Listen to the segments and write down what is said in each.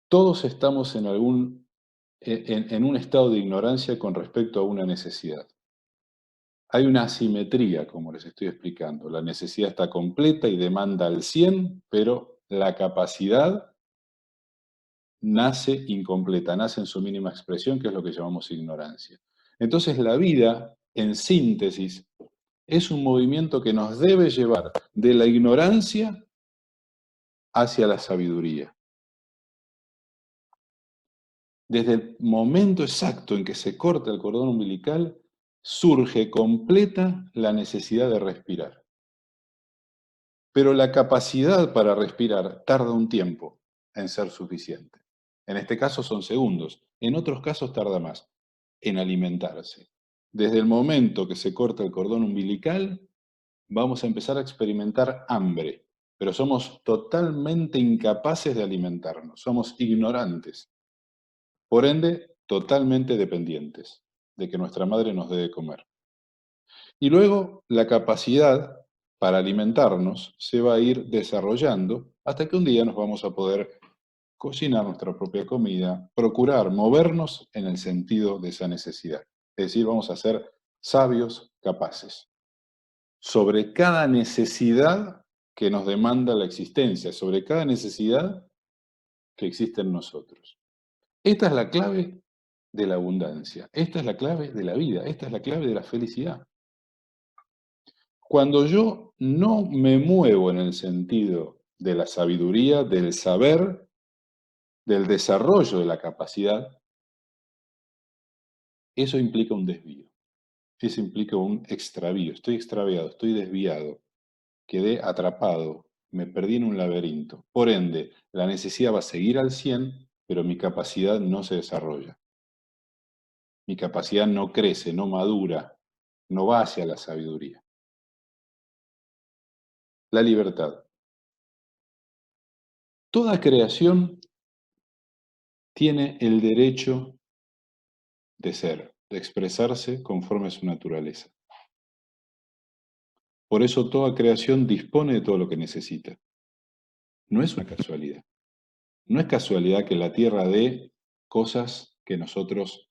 Todos estamos en un estado de ignorancia con respecto a una necesidad. Hay una asimetría, como les estoy explicando. La necesidad está completa y demanda al 100, pero la capacidad nace incompleta, nace en su mínima expresión, que es lo que llamamos ignorancia. Entonces la vida, en síntesis, es un movimiento que nos debe llevar de la ignorancia hacia la sabiduría. Desde el momento exacto en que se corta el cordón umbilical, surge completa la necesidad de respirar. Pero la capacidad para respirar tarda un tiempo en ser suficiente. En este caso son segundos, en otros casos tarda más, en alimentarse. Desde el momento que se corta el cordón umbilical, vamos a empezar a experimentar hambre, pero somos totalmente incapaces de alimentarnos, somos ignorantes. Por ende, totalmente dependientes de que nuestra madre nos dé de comer. Y luego la capacidad para alimentarnos se va a ir desarrollando hasta que un día nos vamos a poder cocinar nuestra propia comida, procurar movernos en el sentido de esa necesidad. Es decir, vamos a ser sabios, capaces. Sobre cada necesidad que nos demanda la existencia, sobre cada necesidad que existe en nosotros. Esta es la clave de la abundancia, esta es la clave de la vida, esta es la clave de la felicidad. Cuando yo no me muevo en el sentido de la sabiduría, del saber, del desarrollo de la capacidad, eso implica un desvío, eso implica un extravío. Estoy extraviado, estoy desviado, quedé atrapado, me perdí en un laberinto. Por ende, la necesidad va a seguir al 100, pero mi capacidad no se desarrolla. Mi capacidad no crece, no madura, no va hacia la sabiduría. La libertad. Toda creación tiene el derecho de ser, de expresarse conforme a su naturaleza. Por eso toda creación dispone de todo lo que necesita. No es una casualidad. No es casualidad que la Tierra dé cosas que a nosotros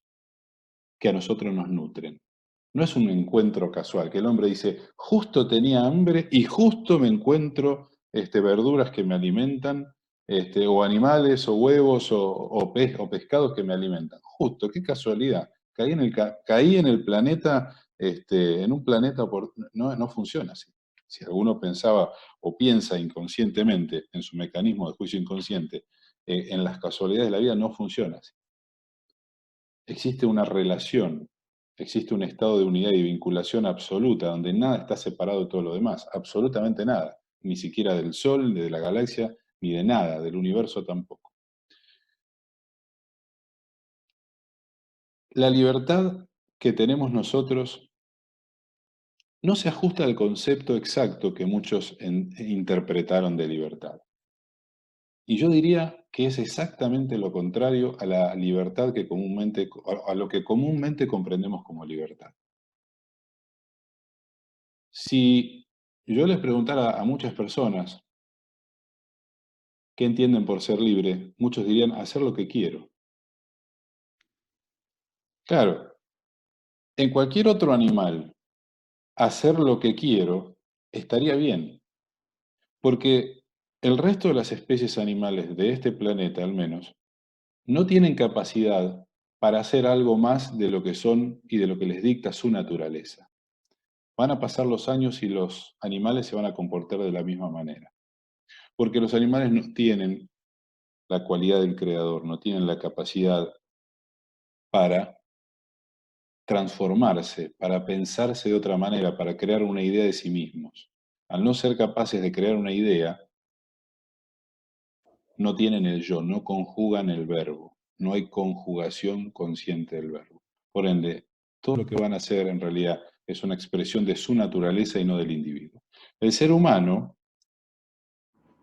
nos nutren. No es un encuentro casual, que el hombre dice, justo tenía hambre y justo me encuentro verduras que me alimentan, o animales, o huevos, o pescados que me alimentan. Justo, qué casualidad. Caí en el planeta, en un planeta, no funciona así. Si alguno pensaba o piensa inconscientemente en su mecanismo de juicio inconsciente, en las casualidades de la vida, no funciona así. Existe una relación, existe un estado de unidad y vinculación absoluta, donde nada está separado de todo lo demás, absolutamente nada, ni siquiera del Sol, ni de la galaxia, ni de nada, del universo tampoco. La libertad que tenemos nosotros no se ajusta al concepto exacto que muchos interpretaron de libertad. Y yo diría que es exactamente lo contrario a la libertad a lo que comúnmente comprendemos como libertad. Si yo les preguntara a muchas personas qué entienden por ser libre, muchos dirían hacer lo que quiero. Claro, en cualquier otro animal, hacer lo que quiero estaría bien, porque el resto de las especies animales de este planeta, al menos, no tienen capacidad para hacer algo más de lo que son y de lo que les dicta su naturaleza. Van a pasar los años y los animales se van a comportar de la misma manera, porque los animales no tienen la cualidad del creador, no tienen la capacidad para transformarse, para pensarse de otra manera, para crear una idea de sí mismos. Al no ser capaces de crear una idea, no tienen el yo, no conjugan el verbo, no hay conjugación consciente del verbo. Por ende, todo lo que van a hacer en realidad es una expresión de su naturaleza y no del individuo. El ser humano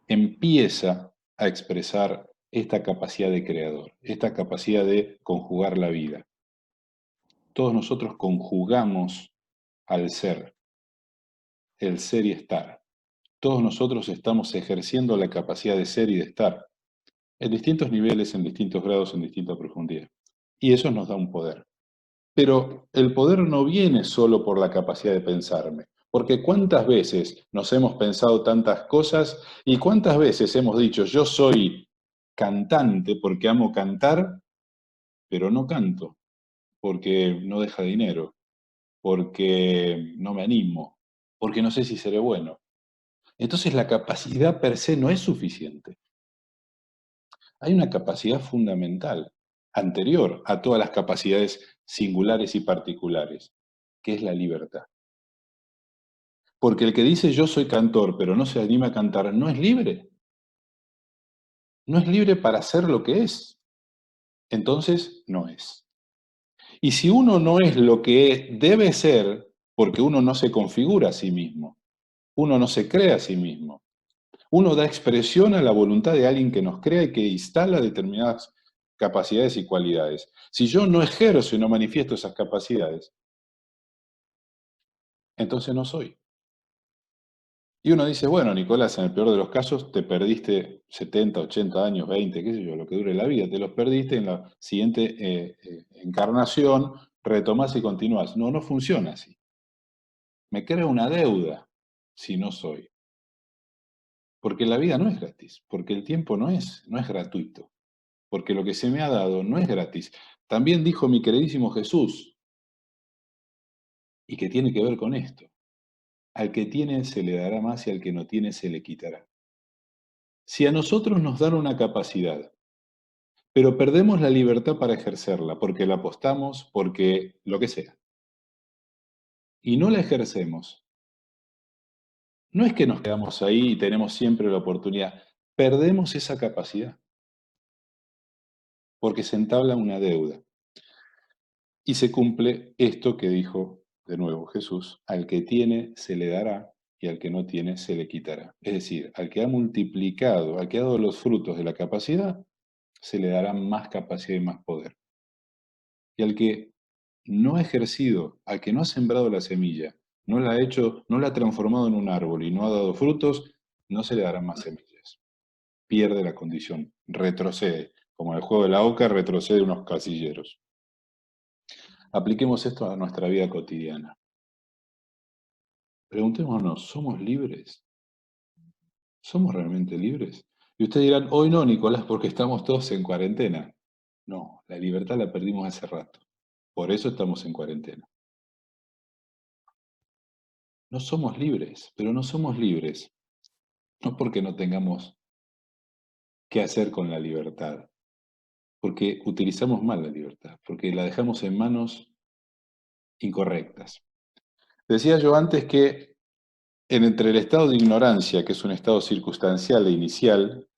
empieza a expresar esta capacidad de creador, esta capacidad de conjugar la vida. Todos nosotros conjugamos al ser, el ser y estar. Todos nosotros estamos ejerciendo la capacidad de ser y de estar. en distintos niveles, en distintos grados, en distinta profundidad. Y eso nos da un poder. Pero el poder no viene solo por la capacidad de pensarme, porque cuántas veces nos hemos pensado tantas cosas y cuántas veces hemos dicho, yo soy cantante porque amo cantar, pero no canto, porque no deja dinero, porque no me animo, porque no sé si seré bueno. Entonces la capacidad per se no es suficiente. Hay una capacidad fundamental, anterior a todas las capacidades singulares y particulares, que es la libertad. Porque el que dice yo soy cantor, pero no se anima a cantar, no es libre. No es libre para ser lo que es. Entonces, no es. Y si uno no es lo que debe ser, porque uno no se configura a sí mismo, uno no se crea a sí mismo, uno da expresión a la voluntad de alguien que nos crea y que instala determinadas capacidades y cualidades. Si yo no ejerzo y no manifiesto esas capacidades, entonces no soy. Y uno dice, bueno, Nicolás, en el peor de los casos te perdiste 70, 80 años, 20, qué sé yo, lo que dure la vida, te los perdiste en la siguiente encarnación, retomás y continuás. No, no funciona así. Me crea una deuda si no soy. Porque la vida no es gratis, porque el tiempo no es gratuito, porque lo que se me ha dado no es gratis. También dijo mi queridísimo Jesús, y que tiene que ver con esto, al que tiene se le dará más y al que no tiene se le quitará. Si a nosotros nos dan una capacidad, pero perdemos la libertad para ejercerla, porque la apostamos, porque lo que sea, y no la ejercemos, no es que nos quedamos ahí y tenemos siempre la oportunidad, perdemos esa capacidad, porque se entabla una deuda. Y se cumple esto que dijo de nuevo Jesús, al que tiene se le dará y al que no tiene se le quitará. Es decir, al que ha multiplicado, al que ha dado los frutos de la capacidad, se le dará más capacidad y más poder. Y al que no ha ejercido, al que no ha sembrado la semilla, no la ha hecho, no la ha transformado en un árbol y no ha dado frutos, no se le darán más semillas. Pierde la condición, retrocede, como en el juego de la oca, retrocede unos casilleros. Apliquemos esto a nuestra vida cotidiana. Preguntémonos, ¿somos libres? ¿Somos realmente libres? Y ustedes dirán, hoy no, Nicolás, porque estamos todos en cuarentena. No, la libertad la perdimos hace rato. Por eso estamos en cuarentena. No somos libres, pero no somos libres. No porque no tengamos qué hacer con la libertad, porque utilizamos mal la libertad, porque la dejamos en manos incorrectas. Decía yo antes que entre el estado de ignorancia, que es un estado circunstancial e inicial,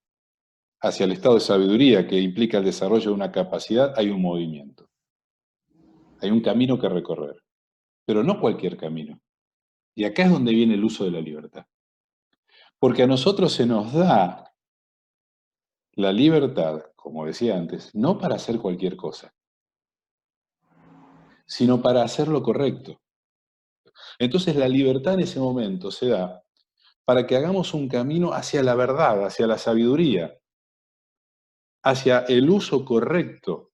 hacia el estado de sabiduría, que implica el desarrollo de una capacidad, hay un movimiento, hay un camino que recorrer, pero no cualquier camino. Y acá es donde viene el uso de la libertad. Porque a nosotros se nos da la libertad, como decía antes, no para hacer cualquier cosa, sino para hacer lo correcto. Entonces la libertad en ese momento se da para que hagamos un camino hacia la verdad, hacia la sabiduría, hacia el uso correcto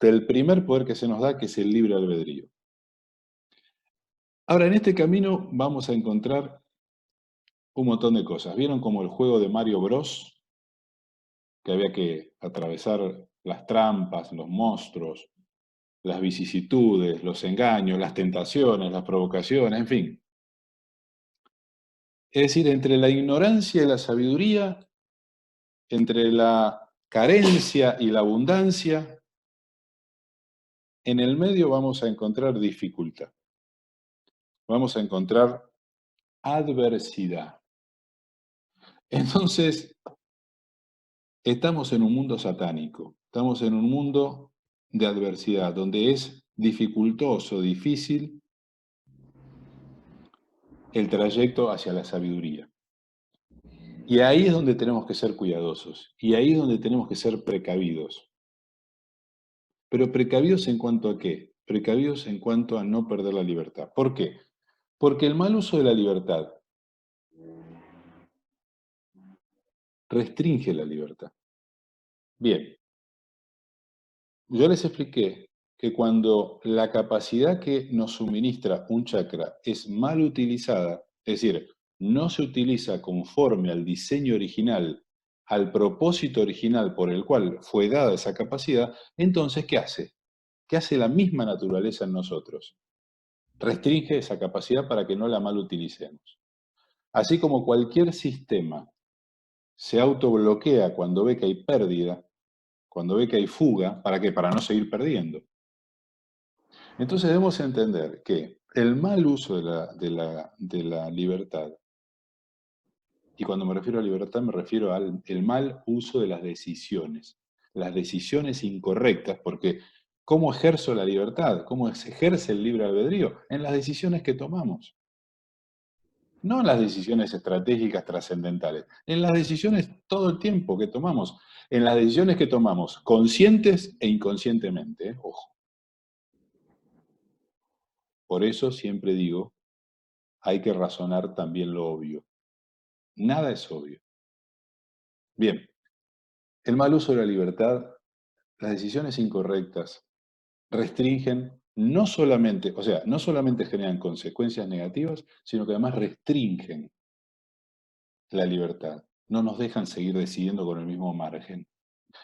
del primer poder que se nos da, que es el libre albedrío. Ahora, en este camino vamos a encontrar un montón de cosas. ¿Vieron como el juego de Mario Bros? Que había que atravesar las trampas, los monstruos, las vicisitudes, los engaños, las tentaciones, las provocaciones, en fin. Es decir, entre la ignorancia y la sabiduría, entre la carencia y la abundancia, en el medio vamos a encontrar dificultad, vamos a encontrar adversidad. Entonces, estamos en un mundo satánico, estamos en un mundo de adversidad, donde es dificultoso, difícil el trayecto hacia la sabiduría. Y ahí es donde tenemos que ser cuidadosos, y ahí es donde tenemos que ser precavidos. Pero precavidos en cuanto a qué? Precavidos en cuanto a no perder la libertad. ¿Por qué? Porque el mal uso de la libertad restringe la libertad. Bien, yo les expliqué que cuando la capacidad que nos suministra un chakra es mal utilizada, es decir, no se utiliza conforme al diseño original, al propósito original por el cual fue dada esa capacidad, entonces, ¿qué hace? ¿Qué hace la misma naturaleza en nosotros? Restringe esa capacidad para que no la mal utilicemos. Así como cualquier sistema se autobloquea cuando ve que hay pérdida, cuando ve que hay fuga, ¿para qué? Para no seguir perdiendo. Entonces debemos entender que el mal uso de la libertad, y cuando me refiero a libertad me refiero al el mal uso de las decisiones incorrectas, porque ¿cómo ejerzo la libertad? ¿Cómo se ejerce el libre albedrío? En las decisiones que tomamos. No en las decisiones estratégicas trascendentales, en las decisiones todo el tiempo que tomamos, en las decisiones que tomamos conscientes e inconscientemente, ojo. Por eso siempre digo, hay que razonar también lo obvio. Nada es obvio. Bien, el mal uso de la libertad, las decisiones incorrectas restringen no solamente, o sea, no solamente generan consecuencias negativas, sino que además restringen la libertad. No nos dejan seguir decidiendo con el mismo margen.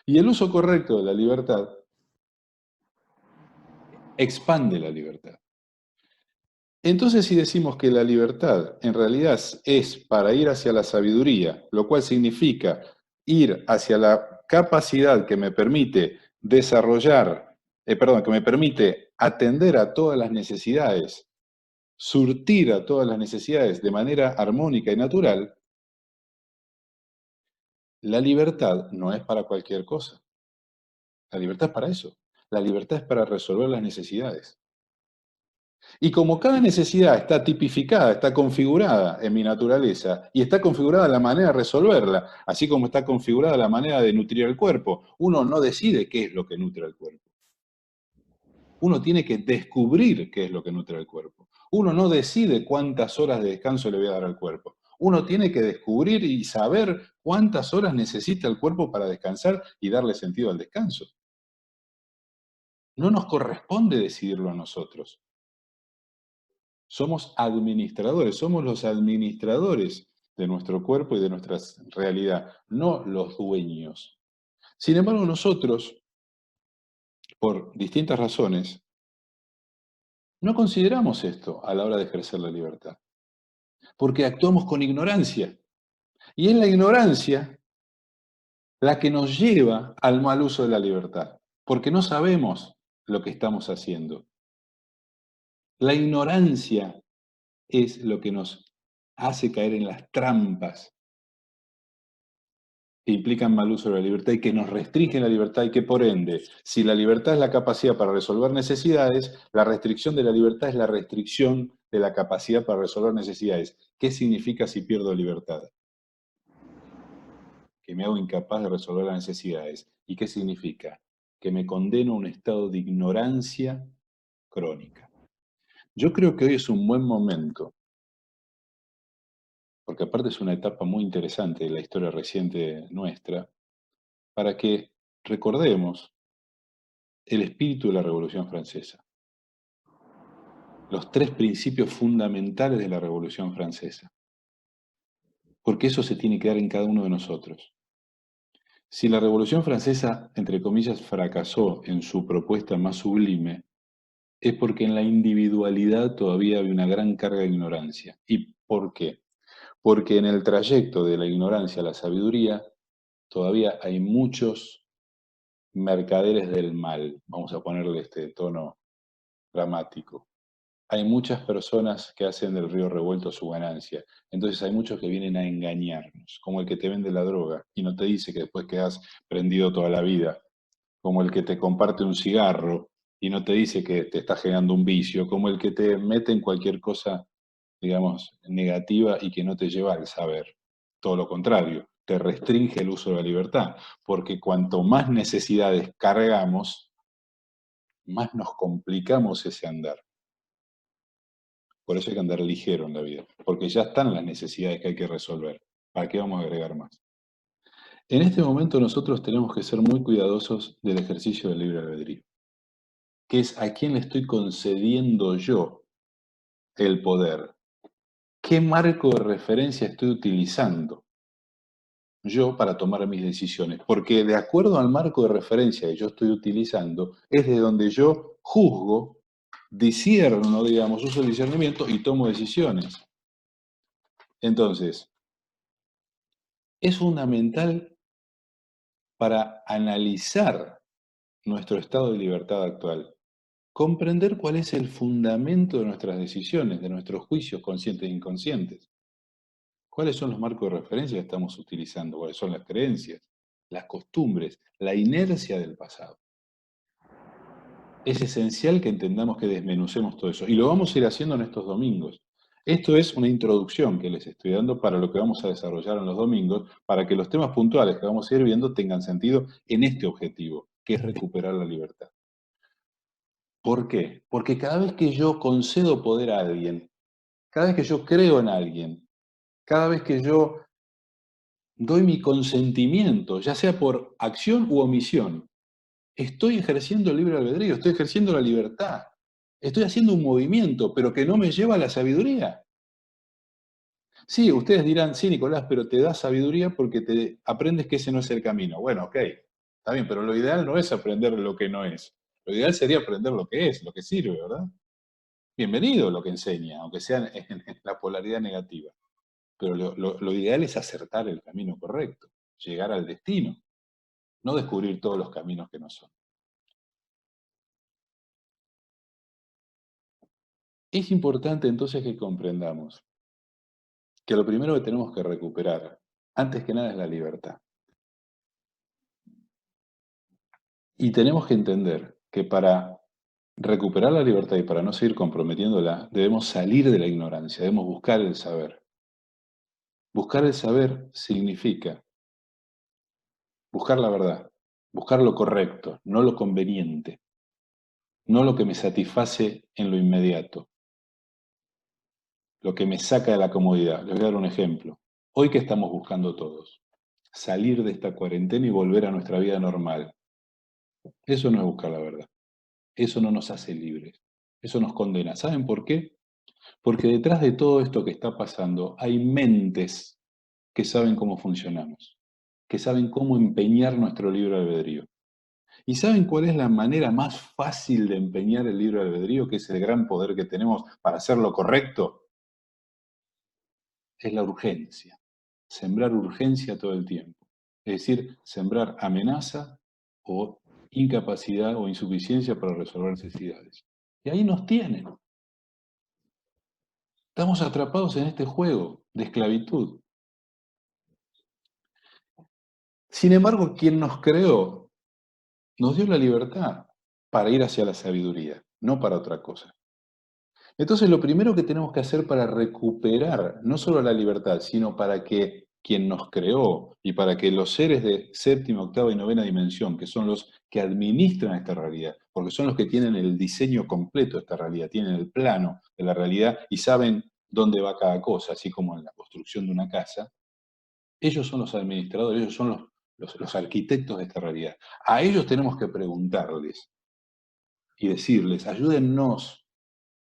Y el uso correcto de la libertad expande la libertad. Entonces, si decimos que la libertad en realidad es para ir hacia la sabiduría, lo cual significa ir hacia la capacidad que me permite desarrollar, perdón, que me permite atender a todas las necesidades, surtir a todas las necesidades de manera armónica y natural, la libertad no es para cualquier cosa. La libertad es para eso. La libertad es para resolver las necesidades. Y como cada necesidad está tipificada, está configurada en mi naturaleza y está configurada la manera de resolverla, así como está configurada la manera de nutrir el cuerpo, uno no decide qué es lo que nutre el cuerpo. Uno tiene que descubrir qué es lo que nutre el cuerpo. Uno no decide cuántas horas de descanso le voy a dar al cuerpo. Uno tiene que descubrir y saber cuántas horas necesita el cuerpo para descansar y darle sentido al descanso. No nos corresponde decidirlo a nosotros. Somos administradores, somos los administradores de nuestro cuerpo y de nuestra realidad, no los dueños. Sin embargo, nosotros, por distintas razones, no consideramos esto a la hora de ejercer la libertad, porque actuamos con ignorancia. Y es la ignorancia la que nos lleva al mal uso de la libertad, porque no sabemos lo que estamos haciendo. La ignorancia es lo que nos hace caer en las trampas que implican mal uso de la libertad y que nos restringen la libertad y que por ende, si la libertad es la capacidad para resolver necesidades, la restricción de la libertad es la restricción de la capacidad para resolver necesidades. ¿Qué significa si pierdo libertad? Que me hago incapaz de resolver las necesidades. ¿Y qué significa? Que me condeno a un estado de ignorancia crónica. Yo creo que hoy es un buen momento, porque aparte es una etapa muy interesante de la historia reciente nuestra, para que recordemos el espíritu de la Revolución Francesa, los tres principios fundamentales de la Revolución Francesa, porque eso se tiene que dar en cada uno de nosotros. Si la Revolución Francesa, entre comillas, fracasó en su propuesta más sublime, es porque en la individualidad todavía había una gran carga de ignorancia. ¿Y por qué? Porque en el trayecto de la ignorancia a la sabiduría todavía hay muchos mercaderes del mal, vamos a ponerle este tono dramático. Hay muchas personas que hacen del río revuelto su ganancia. Entonces hay muchos que vienen a engañarnos, como el que te vende la droga y no te dice que después quedas prendido toda la vida, como el que te comparte un cigarro y no te dice que te está generando un vicio, como el que te mete en cualquier cosa, digamos, negativa y que no te lleva al saber. Todo lo contrario, te restringe el uso de la libertad, porque cuanto más necesidades cargamos, más nos complicamos ese andar. Por eso hay que andar ligero en la vida, porque ya están las necesidades que hay que resolver. ¿Para qué vamos a agregar más? En este momento nosotros tenemos que ser muy cuidadosos del ejercicio del libre albedrío, que es a quién le estoy concediendo yo el poder. ¿Qué marco de referencia estoy utilizando yo para tomar mis decisiones? Porque de acuerdo al marco de referencia que yo estoy utilizando, es de donde yo juzgo, discierno, digamos, uso el discernimiento y tomo decisiones. Entonces, es fundamental para analizar nuestro estado de libertad actual, comprender cuál es el fundamento de nuestras decisiones, de nuestros juicios conscientes e inconscientes. ¿Cuáles son los marcos de referencia que estamos utilizando? ¿Cuáles son las creencias, las costumbres, la inercia del pasado? Es esencial que entendamos que desmenucemos todo eso. Y lo vamos a ir haciendo en estos domingos. Esto es una introducción que les estoy dando para lo que vamos a desarrollar en los domingos, para que los temas puntuales que vamos a ir viendo tengan sentido en este objetivo, que es recuperar la libertad. ¿Por qué? Porque cada vez que yo concedo poder a alguien, cada vez que yo creo en alguien, cada vez que yo doy mi consentimiento, ya sea por acción u omisión, estoy ejerciendo el libre albedrío, estoy ejerciendo la libertad, estoy haciendo un movimiento, pero que no me lleva a la sabiduría. Sí, ustedes dirán, sí, Nicolás, pero te da sabiduría porque te aprendes que ese no es el camino. Bueno, ok, está bien, pero lo ideal no es aprender lo que no es. Lo ideal sería aprender lo que es, lo que sirve, ¿verdad? Bienvenido lo que enseña, aunque sea en la polaridad negativa. Pero lo ideal es acertar el camino correcto, llegar al destino, no descubrir todos los caminos que no son. Es importante entonces que comprendamos que lo primero que tenemos que recuperar, antes que nada, es la libertad. Y tenemos que entender que para recuperar la libertad y para no seguir comprometiéndola, debemos salir de la ignorancia, debemos buscar el saber. Buscar el saber significa buscar la verdad, buscar lo correcto, no lo conveniente, no lo que me satisface en lo inmediato, lo que me saca de la comodidad. Les voy a dar un ejemplo. Hoy, ¿qué estamos buscando todos? Salir de esta cuarentena y volver a nuestra vida normal. Eso no es buscar la verdad. Eso no nos hace libres. Eso nos condena. ¿Saben por qué? Porque detrás de todo esto que está pasando hay mentes que saben cómo funcionamos, que saben cómo empeñar nuestro libre albedrío. ¿Y saben cuál es la manera más fácil de empeñar el libre albedrío, que es el gran poder que tenemos para hacer lo correcto? Es la urgencia. Sembrar urgencia todo el tiempo. Es decir, sembrar amenaza o incapacidad o insuficiencia para resolver necesidades. Y ahí nos tienen. Estamos atrapados en este juego de esclavitud. Sin embargo, quien nos creó nos dio la libertad para ir hacia la sabiduría, no para otra cosa. Entonces, lo primero que tenemos que hacer para recuperar no solo la libertad, sino para que quien nos creó y para que los seres de séptima, octava y novena dimensión, que son los que administran esta realidad, porque son los que tienen el diseño completo de esta realidad, tienen el plano de la realidad y saben dónde va cada cosa, así como en la construcción de una casa, ellos son los administradores, ellos son los arquitectos de esta realidad. A ellos tenemos que preguntarles y decirles, ayúdennos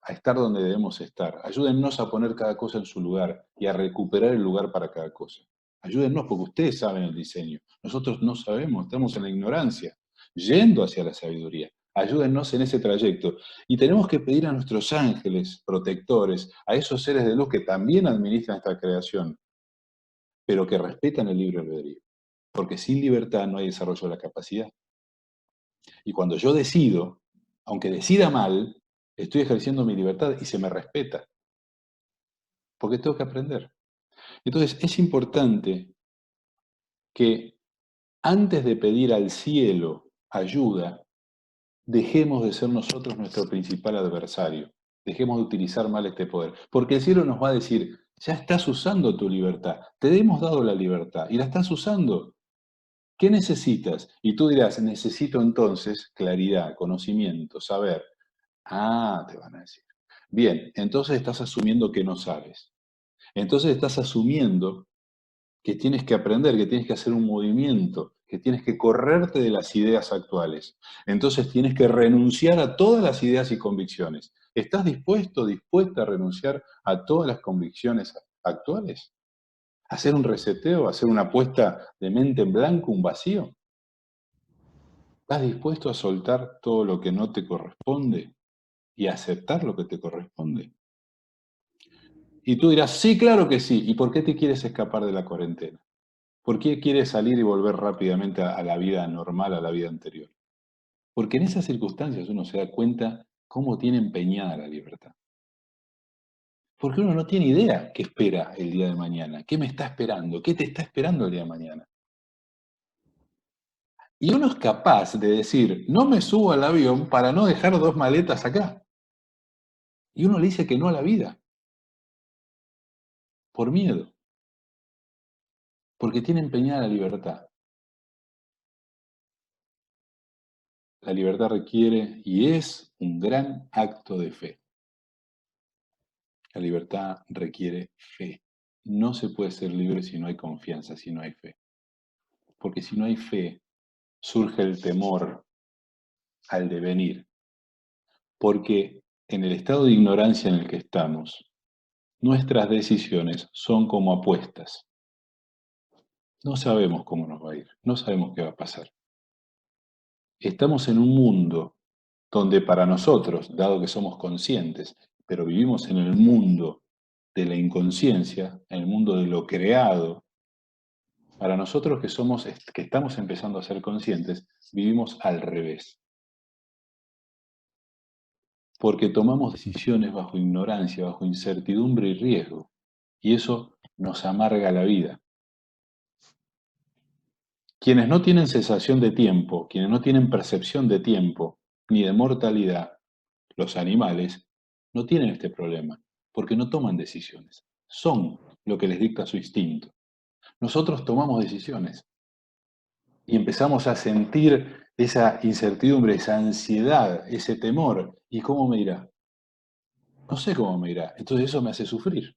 a estar donde debemos estar. Ayúdennos a poner cada cosa en su lugar y a recuperar el lugar para cada cosa. Ayúdennos porque ustedes saben el diseño. Nosotros no sabemos, estamos en la ignorancia, yendo hacia la sabiduría. Ayúdennos en ese trayecto. Y tenemos que pedir a nuestros ángeles protectores, a esos seres de luz que también administran esta creación, pero que respetan el libre albedrío. Porque sin libertad no hay desarrollo de la capacidad. Y cuando yo decido, aunque decida mal, estoy ejerciendo mi libertad y se me respeta. Porque tengo que aprender. Entonces, es importante que antes de pedir al cielo ayuda, dejemos de ser nosotros nuestro principal adversario. Dejemos de utilizar mal este poder. Porque el cielo nos va a decir, ya estás usando tu libertad. Te hemos dado la libertad y la estás usando. ¿Qué necesitas? Y tú dirás, necesito entonces claridad, conocimiento, saber. Ah, te van a decir. Bien, entonces estás asumiendo que no sabes. Entonces estás asumiendo que tienes que aprender, que tienes que hacer un movimiento, que tienes que correrte de las ideas actuales. Entonces tienes que renunciar a todas las ideas y convicciones. ¿Estás dispuesto, dispuesta a renunciar a todas las convicciones actuales? ¿Hacer un reseteo, hacer una puesta de mente en blanco, un vacío? ¿Estás dispuesto a soltar todo lo que no te corresponde y a aceptar lo que te corresponde? Y tú dirás, sí, claro que sí. ¿Y por qué te quieres escapar de la cuarentena? ¿Por qué quieres salir y volver rápidamente a la vida normal, a la vida anterior? Porque en esas circunstancias uno se da cuenta cómo tiene empeñada la libertad. Porque uno no tiene idea qué espera el día de mañana, qué me está esperando, qué te está esperando el día de mañana. Y uno es capaz de decir, no me subo al avión para no dejar 2 maletas acá. Y uno le dice que no a la vida, por miedo, porque tiene empeñada la libertad. La libertad requiere y es un gran acto de fe. La libertad requiere fe. No se puede ser libre si no hay confianza, si no hay fe. Porque si no hay fe, surge el temor al devenir. Porque en el estado de ignorancia en el que estamos, nuestras decisiones son como apuestas. No sabemos cómo nos va a ir, no sabemos qué va a pasar. Estamos en un mundo donde para nosotros, dado que somos conscientes, pero vivimos en el mundo de la inconsciencia, en el mundo de lo creado, para nosotros que estamos empezando a ser conscientes, vivimos al revés. Porque tomamos decisiones bajo ignorancia, bajo incertidumbre y riesgo. Y eso nos amarga la vida. Quienes no tienen sensación de tiempo, quienes no tienen percepción de tiempo, ni de mortalidad, los animales, no tienen este problema, porque no toman decisiones. Son lo que les dicta su instinto. Nosotros tomamos decisiones y empezamos a sentir esa incertidumbre, esa ansiedad, ese temor. ¿Y cómo me irá? No sé cómo me irá. Entonces eso me hace sufrir,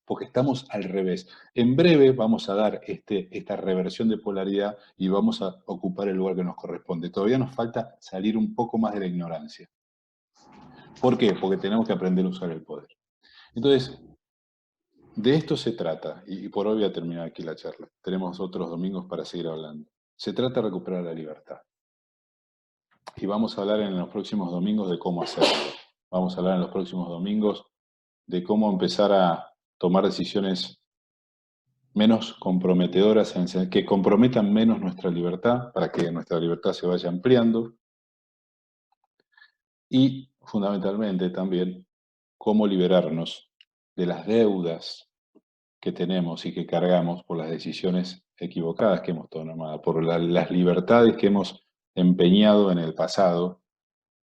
porque estamos al revés. En breve vamos a dar esta reversión de polaridad y vamos a ocupar el lugar que nos corresponde. Todavía nos falta salir un poco más de la ignorancia. ¿Por qué? Porque tenemos que aprender a usar el poder. Entonces, de esto se trata, y por hoy voy a terminar aquí la charla. Tenemos otros domingos para seguir hablando. Se trata de recuperar la libertad. Y vamos a hablar en los próximos domingos de cómo hacerlo. Vamos a hablar en los próximos domingos de cómo empezar a tomar decisiones menos comprometedoras, que comprometan menos nuestra libertad, para que nuestra libertad se vaya ampliando. Y fundamentalmente también cómo liberarnos de las deudas que tenemos y que cargamos por las decisiones equivocadas que hemos tomado, por las libertades que hemos empeñado en el pasado,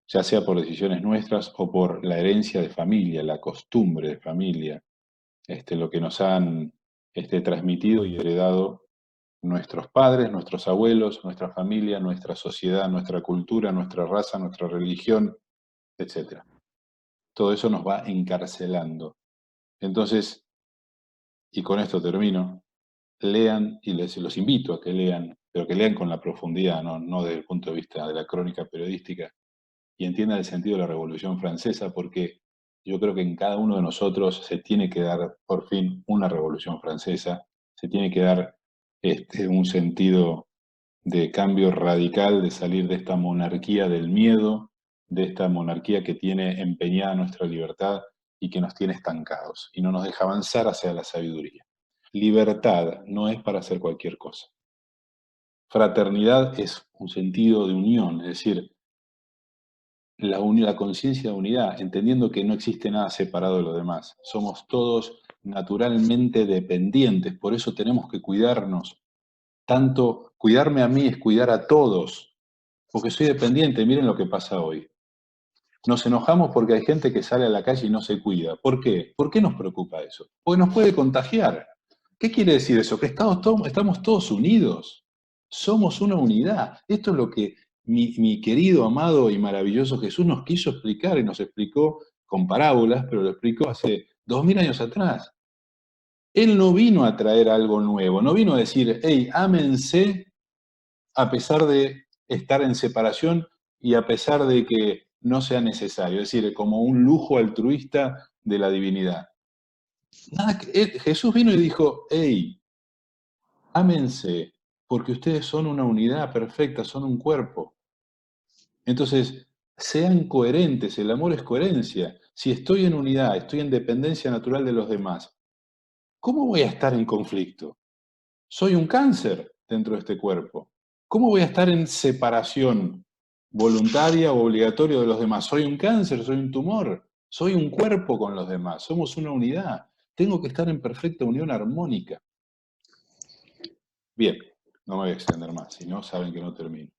ya sea por decisiones nuestras o por la herencia de familia, la costumbre de familia, lo que nos han transmitido y heredado nuestros padres, nuestros abuelos, nuestra familia, nuestra sociedad, nuestra cultura, nuestra raza, nuestra religión, etc. Todo eso nos va encarcelando. Entonces, y con esto termino, lean, y los invito a que lean, pero que lean con la profundidad, no desde el punto de vista de la crónica periodística, y entiendan el sentido de la Revolución Francesa, porque yo creo que en cada uno de nosotros se tiene que dar por fin una Revolución Francesa, se tiene que dar un sentido de cambio radical, de salir de esta monarquía del miedo, de esta monarquía que tiene empeñada nuestra libertad y que nos tiene estancados y no nos deja avanzar hacia la sabiduría. Libertad no es para hacer cualquier cosa. Fraternidad es un sentido de unión, es decir, la conciencia de unidad, entendiendo que no existe nada separado de lo demás. Somos todos naturalmente dependientes, por eso tenemos que cuidarnos. Tanto cuidarme a mí es cuidar a todos, porque soy dependiente. Miren lo que pasa hoy. Nos enojamos porque hay gente que sale a la calle y no se cuida. ¿Por qué? ¿Por qué nos preocupa eso? Porque nos puede contagiar. ¿Qué quiere decir eso? Que estamos todos unidos. Somos una unidad. Esto es lo que mi querido, amado y maravilloso Jesús nos quiso explicar y nos explicó con parábolas, pero lo explicó hace 2000 años atrás. Él no vino a traer algo nuevo, no vino a decir, hey, ámense a pesar de estar en separación y a pesar de que no sea necesario, es decir, como un lujo altruista de la divinidad. Jesús vino y dijo, hey, ámense, porque ustedes son una unidad perfecta, son un cuerpo. Entonces, sean coherentes, el amor es coherencia. Si estoy en unidad, estoy en dependencia natural de los demás, ¿cómo voy a estar en conflicto? Soy un cáncer dentro de este cuerpo. ¿Cómo voy a estar en separación voluntaria o obligatoria de los demás? Soy un cáncer, soy un tumor, soy un cuerpo con los demás, somos una unidad. Tengo que estar en perfecta unión armónica. Bien, no me voy a extender más, si no, saben que no termino.